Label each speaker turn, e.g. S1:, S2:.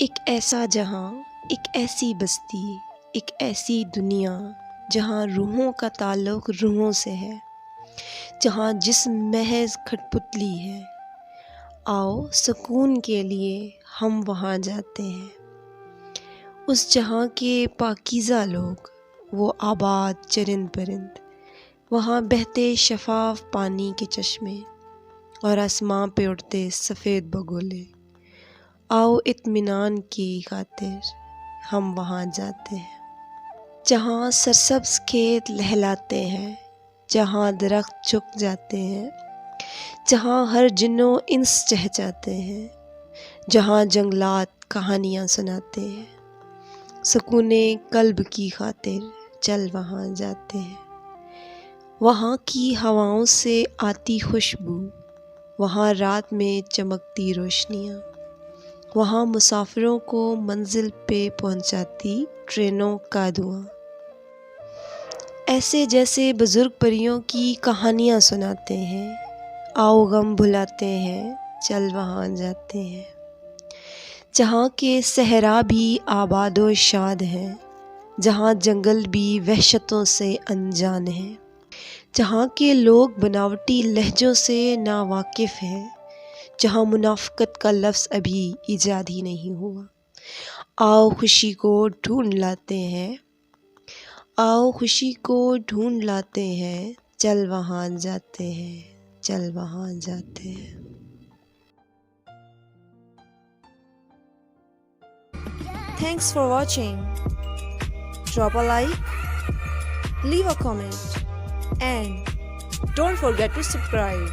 S1: ایک ایسا جہاں، ایک ایسی بستی، ایک ایسی دنیا جہاں روحوں کا تعلق روحوں سے ہے، جہاں جسم محض کھٹ پتلی ہے۔ آؤ سکون کے لیے ہم وہاں جاتے ہیں، اس جہاں کے پاکیزہ لوگ، وہ آباد چرند پرند، وہاں بہتے شفاف پانی کے چشمے اور آسماں پہ اڑتے سفید بگولے۔ آؤ اطمینان کی خاطر ہم وہاں جاتے ہیں، جہاں سرسبز کھیت لہلاتے ہیں، جہاں درخت جھک جاتے ہیں، جہاں ہر جنوں انس چہچاتے ہیں، جہاں جنگلات کہانیاں سناتے ہیں۔ سکون قلب کی خاطر چل وہاں جاتے ہیں، وہاں کی ہواؤں سے آتی خوشبو، وہاں رات میں چمکتی روشنیاں، وہاں مسافروں کو منزل پہ پہنچاتی ٹرینوں کا دھواں۔ ایسے جیسے بزرگ پریوں کی کہانیاں سناتے ہیں، آؤ غم بھلاتے ہیں، چل وہاں جاتے ہیں، جہاں کے صحرا بھی آباد و شاد ہیں، جہاں جنگل بھی وحشتوں سے انجان ہیں، جہاں کے لوگ بناوٹی لہجوں سے ناواقف ہیں، جہاں منافقت کا لفظ ابھی ایجاد ہی نہیں ہوا۔ آؤ خوشی کو ڈھونڈ لاتے ہیں، آؤ خوشی کو ڈھونڈ لاتے ہیں، چل وہاں جاتے ہیں، چل وہاں جاتے ہیں۔
S2: Thanks for watching. Drop a like, leave a comment, and don't forget to subscribe.